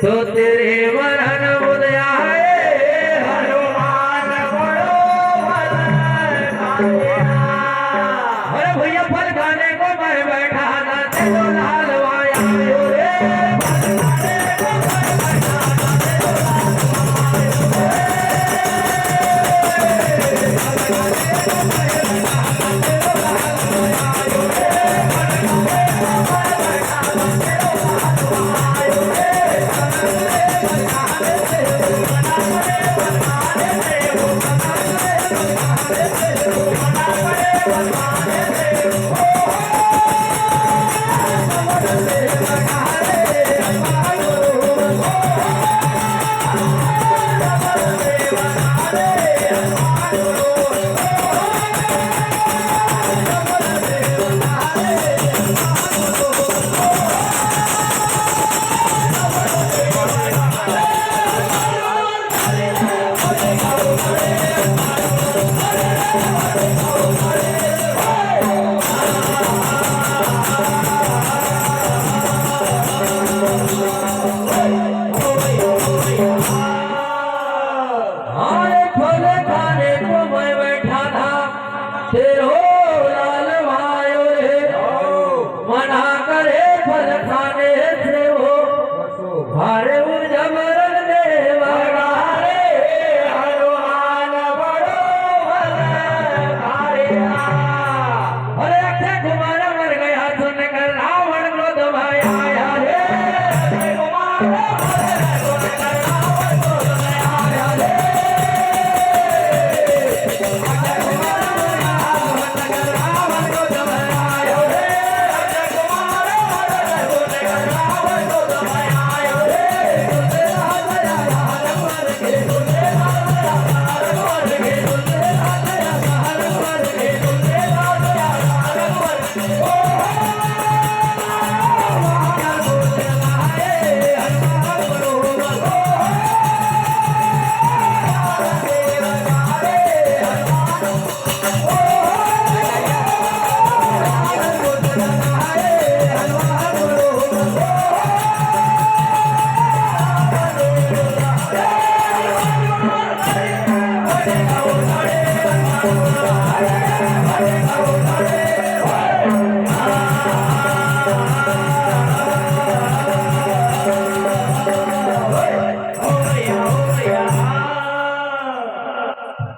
तो तेरे वरन उदया हनुमान बड़ो अरे भैया फल खाने को मैं बैठा ना चलो लाल वाया तेरो लाल भायो रे मना करे फल खाने से हो भारे जबरन देवा रे हनुमान बड़ो अरे अक्षय कुमार मर गया सुनकर रावण क्रोध भय आया रे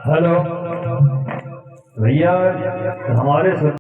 हेलो भैया हमारे